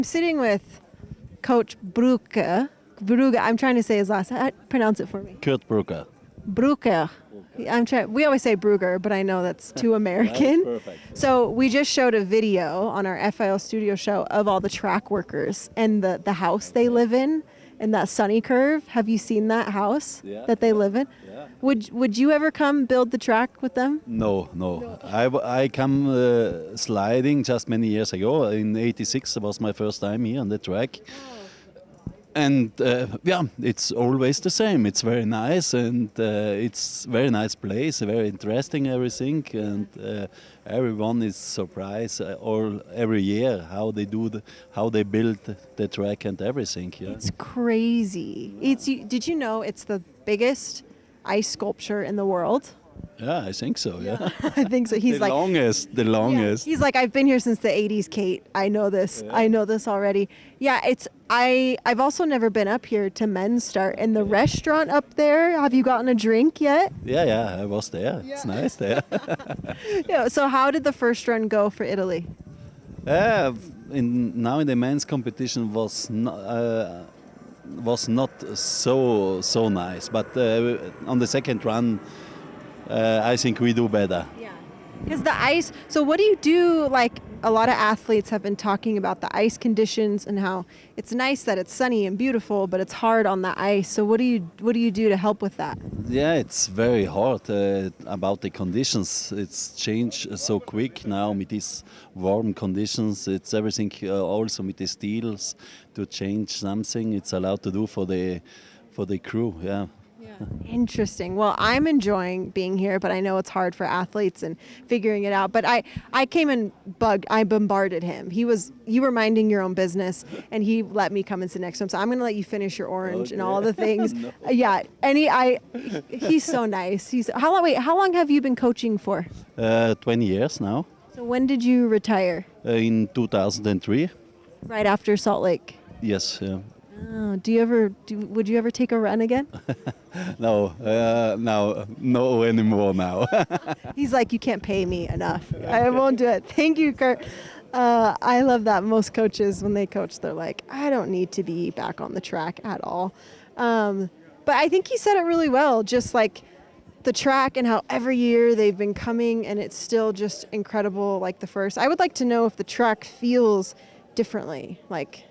I'm sitting with Coach Brugge. I'm trying to say his last name. Pronounce it for me. Kurt Brugge. Brugge. We always say Brugger, but I know that's too American. That's perfect. So we just showed a video on our FIL Studio show of all the track workers and the house they live in that sunny curve. Have you seen that house that they live in? Yeah. Would you ever come build the track with them? No. I come sliding just many years ago. In '86 was my first time here on the track. And it's always the same. It's very nice, and it's very nice place, very interesting everything, and everyone is surprised every year how they build the track and everything. Yeah. It's crazy. Did you know it's the biggest ice sculpture in the world? Yeah, I think so. Yeah, I think so. He's the longest. Yeah, he's like, I've been here since the '80s, Kate. I know this. Yeah. I know this already. Yeah, I've also never been up here to Men's Start. And the restaurant up there, have you gotten a drink yet? Yeah, I was there. Yeah. It's nice there. Yeah. So how did the first run go for Italy? Now in the men's competition was not so nice, but on the second run. I think we do better. Yeah, because the ice. So what do you do? Like a lot of athletes have been talking about the ice conditions and how it's nice that it's sunny and beautiful, but it's hard on the ice. So what do you do to help with that? Yeah, it's very hard about the conditions. It's changed so quick now with these warm conditions. It's everything also with the steels to change something. It's allowed to do for the crew. Yeah. Interesting. Well, I'm enjoying being here, but I know it's hard for athletes and figuring it out. But I came and I bombarded him. You were minding your own business, and he let me come and sit next to him. So I'm going to let you finish your orange and all the things. No. Yeah. He's so nice. How long have you been coaching for? 20 years now. So when did you retire? In 2003. Right after Salt Lake. Yes. Yeah. Oh, would you ever take a run again? No anymore now. He's like, you can't pay me enough. I won't do it. Thank you, Kurt. I love that. Most coaches, when they coach, they're like, I don't need to be back on the track at all. But I think he said it really well, just like the track and how every year they've been coming and it's still just incredible like the first. I would like to know if the track feels differently, like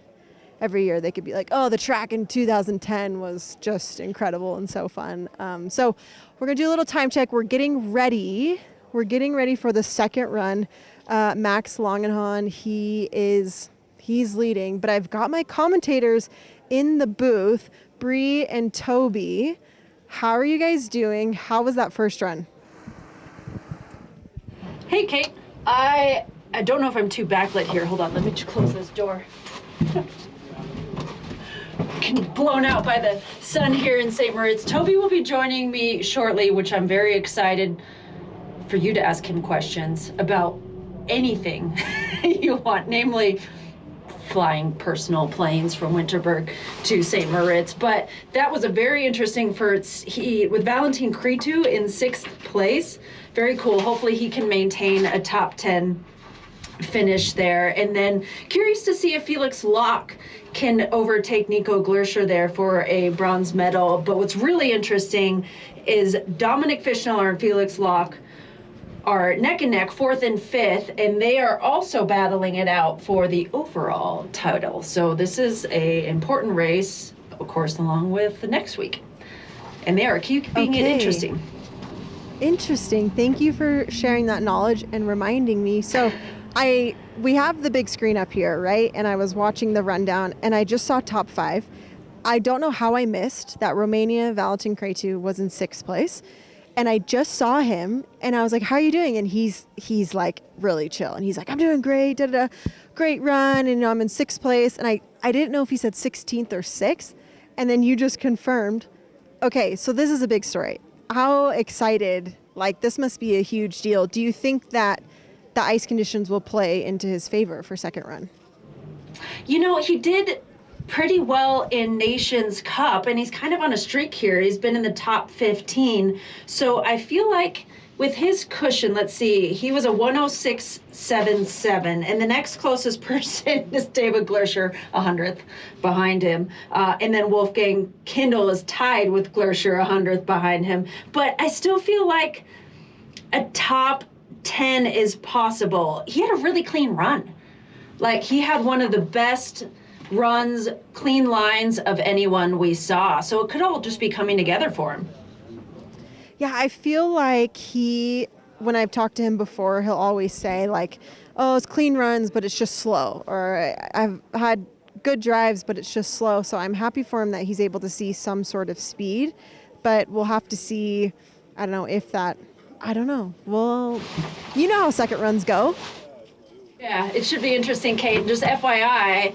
every year they could be like, oh, the track in 2010 was just incredible and so fun. So we're going to do a little time check. We're getting ready. For the second run. Max Langenhahn, he's leading, but I've got my commentators in the booth, Bree and Toby. How are you guys doing? How was that first run? Hey, Kate. I don't know if I'm too backlit here. Hold on. Let me just close this door. Blown out by the sun here in St. Moritz. Toby will be joining me shortly, which I'm very excited for you to ask him questions about anything you want, namely flying personal planes from Winterberg to St. Moritz. But that was a very interesting first. With Valentin Cretu in 6th place. Very cool. Hopefully he can maintain a top 10 finish there. And then curious to see if Felix Locke can overtake Nico Glerscher there for a bronze medal. But what's really interesting is Dominic Fischneller and Felix Locke are neck and neck, 4th and 5th, and they are also battling it out for the overall title. So this is a important race, of course, along with the next week. And they are keeping it interesting. Interesting. Thank you for sharing that knowledge and reminding me. So we have the big screen up here, right? And I was watching the rundown, and I just saw top 5. I don't know how I missed that Romania Valentin Cretu was in 6th place. And I just saw him, and I was like, how are you doing? And he's like really chill. And he's like, I'm doing great, great run. And I'm in 6th place. And I didn't know if he said 16th or 6th. And then you just confirmed. Okay, so this is a big story. How excited, like this must be a huge deal. Do you think that the ice conditions will play into his favor for second run? You know, he did pretty well in Nations Cup, and he's kind of on a streak here. He's been in the top 15. So I feel like with his cushion, let's see, he was a 106.77, and the next closest person is David Glerscher, 100th behind him. And then Wolfgang Kindle is tied with Glerscher, 100th behind him. But I still feel like a top 10 is possible. He had a really clean run. Like, he had one of the best runs, clean lines of anyone we saw. So it could all just be coming together for him. Yeah, I feel like when I've talked to him before, he'll always say like, oh, it's clean runs, but it's just slow. Or I've had good drives, but it's just slow. So I'm happy for him that he's able to see some sort of speed, but we'll have to see, I don't know if that, I don't know. Well, you know how second runs go. Yeah, it should be interesting, Kate. Just FYI,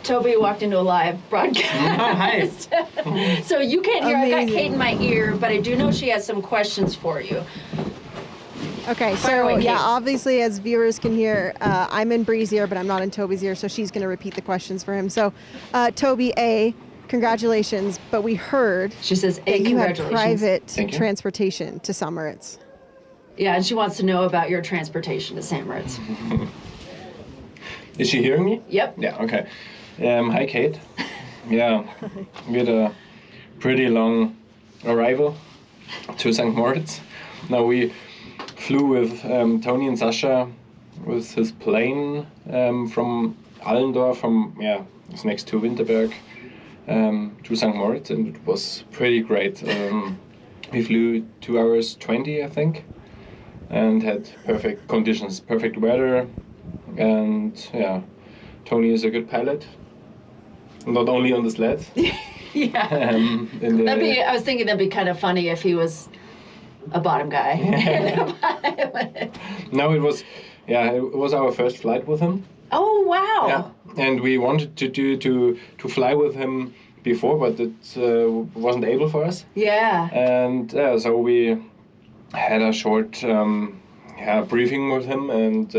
Toby walked into a live broadcast. Hi. So you can't hear. Amazing. I got Kate in my ear, but I do know she has some questions for you. Okay, Fire so away, yeah, Kate. obviously as viewers can hear, I'm in Bree's ear, but I'm not in Toby's ear, so she's going to repeat the questions for him. So, Toby, congratulations, but we heard She says, that you had congratulations. private Thank you. transportation to St. Moritz. Yeah, and she wants to know about your transportation to St. Moritz. Is she hearing me? Yep. Yeah, okay. Hi, Kate. Yeah, we had a pretty long arrival to St. Moritz. Now we flew with Toni and Sasha with his plane from Allendorf, it's next to Winterberg, to St. Moritz, and it was pretty great. We flew 2 hours 20, I think, and had perfect conditions, perfect weather, and yeah, Toni is a good pilot. Not only on the sled. Yeah. I was thinking that'd be kind of funny if he was a bottom guy. No, it was our first flight with him. Oh wow. Yeah, and we wanted to fly with him before, but it wasn't able for us. Yeah. And so we had a short briefing with him, and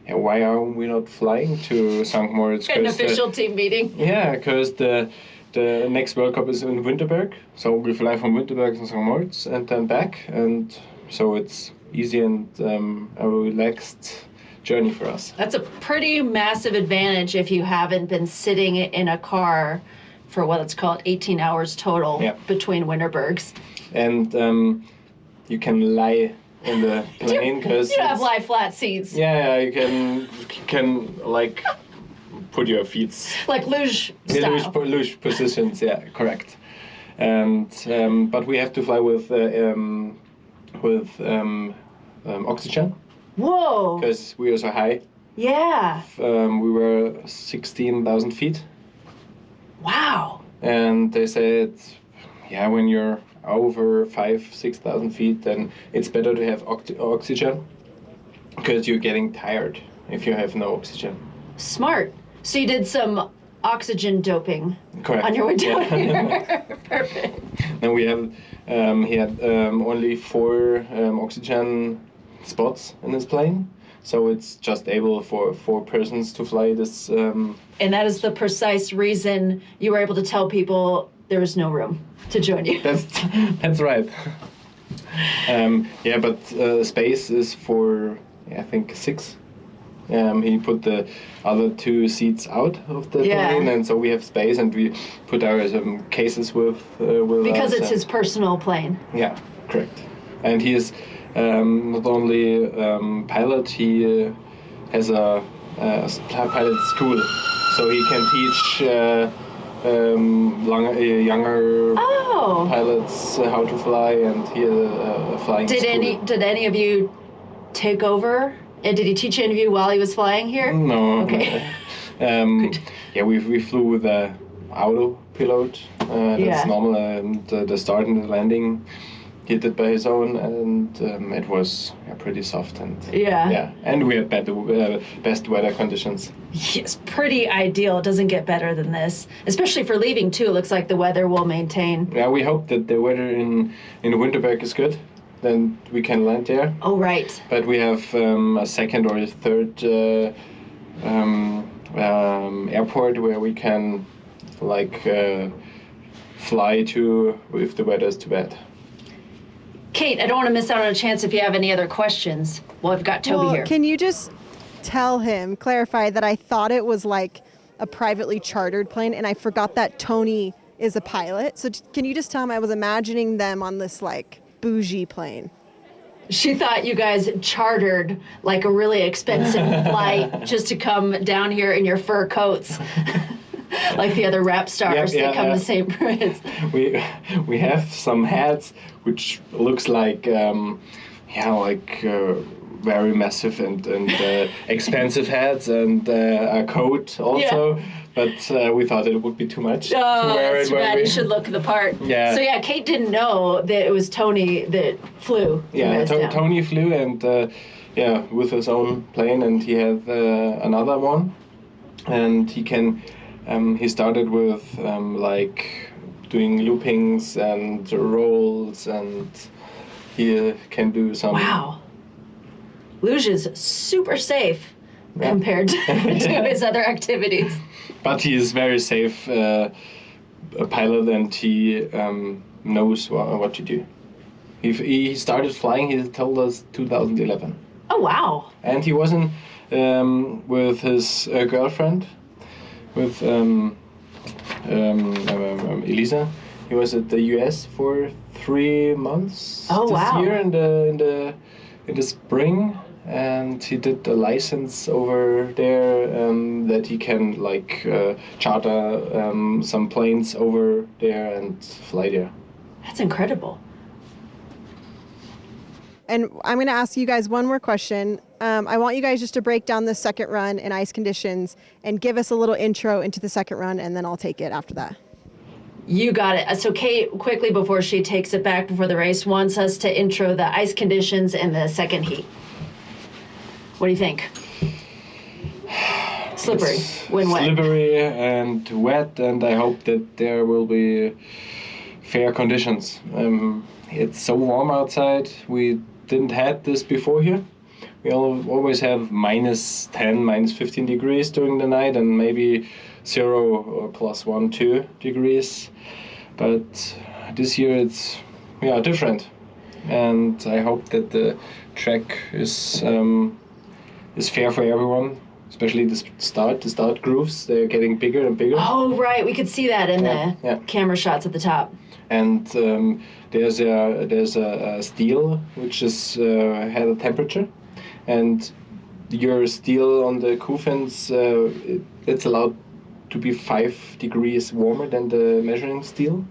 why are we not flying to St. Moritz? An official team meeting. Yeah, because the next World Cup is in Winterberg, so we fly from Winterberg to St. Moritz and then back, and so it's easy and a relaxed journey for us. That's a pretty massive advantage if you haven't been sitting in a car for what it's called 18 hours total between Winterbergs. And you can lie in the plane because you have lie flat seats. Yeah, you can like put your feet Like luge style. luge positions. Yeah, correct. And but we have to fly with oxygen Whoa. because we are so high. Yeah. We were 16,000 feet, Wow. and they said, yeah, when you're over 5,000-6,000 feet, then it's better to have oxygen because you're getting tired if you have no oxygen. Smart. So you did some oxygen doping Correct. on your way down Yeah. here. Perfect. Then we have he had only 4 oxygen spots in his plane, so it's just able for 4 persons to fly this. And that is the precise reason you were able to tell people there was no room to join you. That's right. But space is for I think 6. He put the other 2 seats out of the plane, and so we have space, and we put our cases with Because us, it's his personal plane. Yeah, correct. And he is not only pilot, he has a pilot school, so he can teach younger pilots how to fly, and he has a flying school. Did any of you take over? And did he teach any of you while he was flying here? No. Okay. We flew with a autopilot. That's normal, and the start and the landing he did by his own, and it was pretty soft and and we had best weather conditions. It's pretty ideal. It doesn't get better than this, especially for leaving too. It looks like the weather will maintain. Yeah, we hope that the weather in Winterberg is good. Then we can land there. Oh, right. But we have a second or a third airport where we can fly to if the weather is too bad. Kate, I don't want to miss out on a chance if you have any other questions. Well, I've got Toby here. Can you just tell him, clarify that I thought it was like a privately chartered plane, and I forgot that Toni is a pilot. So can you just tell him I was imagining them on this like bougie plane? She thought you guys chartered like a really expensive flight just to come down here in your fur coats. Like the other rap stars that come to St. Moritz. We have some hats which looks like very massive and expensive hats, and a coat also. Yeah. But we thought it would be too much to wear that's it. Bad. You should look the part. Yeah. So Kate didn't know that it was Toni that flew. Yeah, Toni flew, and with his own plane, and he had another one, and he can. He started with doing loopings and rolls, and he can do some. Wow. Luge is super safe compared to his other activities. But he is very safe a pilot, and he knows what to do. He started flying, he told us, 2011. Oh, wow. And he wasn't with his girlfriend, with Elisa. He was at the US for 3 months this year in the spring. And he did a license over there that he can charter some planes over there and fly there. That's incredible. And I'm going to ask you guys one more question. I want you guys just to break down the second run in ice conditions and give us a little intro into the second run, and then I'll take it after that. You got it. So Kate, quickly before she takes it back before the race, wants us to intro the ice conditions in the second heat. What do you think? Slippery, when wet. Slippery and wet, and I hope that there will be fair conditions. It's so warm outside. We didn't have this before here. We always have minus 10, minus 15 degrees during the night, and maybe 0 or plus 1, 2 degrees. But this year it's different, and I hope that the track is fair for everyone, especially the start grooves. They're getting bigger and bigger. Oh, right. We could see that in the camera shots at the top. And there's a steel which is had a temperature, and your steel on the Kuhfans, it's allowed to be 5 degrees warmer than the measuring steel.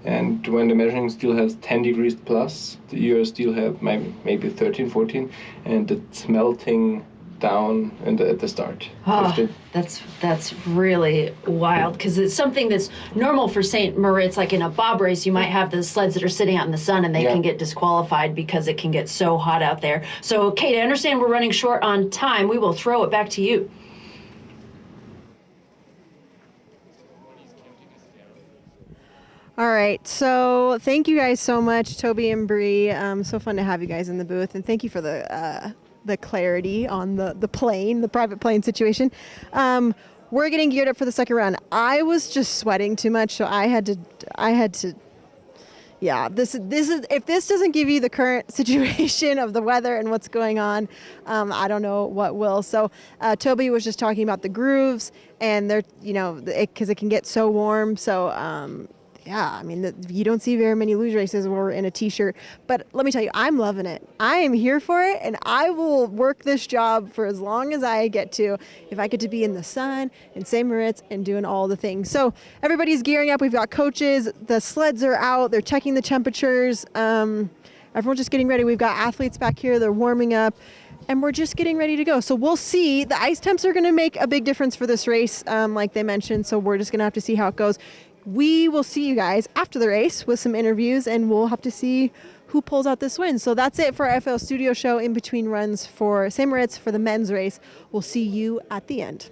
And when the measuring steel has 10 degrees plus, your steel have maybe 13, 14, and it's melting down at the start. Oh, that's really wild, because it's something that's normal for St. Moritz. Like in a bob race, you might have the sleds that are sitting out in the sun, and they can get disqualified because it can get so hot out there. So, Kate, I understand we're running short on time. We will throw it back to you. All right, so thank you guys so much, Toby and Bree. So fun to have you guys in the booth, and thank you for the clarity on the plane, the private plane situation. We're getting geared up for the second round. I was just sweating too much, so I had to. Yeah, this is if this doesn't give you the current situation of the weather and what's going on, I don't know what will. So Toby was just talking about the grooves, and they're because it can get so warm. So. Yeah, I mean, you don't see very many luge races where we're in a t-shirt, but let me tell you, I'm loving it. I am here for it, and I will work this job for as long as I get to, if I get to be in the sun in St. Moritz and doing all the things. So everybody's gearing up. We've got coaches. The sleds are out. They're checking the temperatures. Everyone's just getting ready. We've got athletes back here. They're warming up, and we're just getting ready to go. So we'll see. The ice temps are going to make a big difference for this race, like they mentioned, so we're just going to have to see how it goes. We will see you guys after the race with some interviews, and we'll have to see who pulls out this win. So that's it for our FIL Studio show in between runs for St. Moritz for the men's race. We'll see you at the end.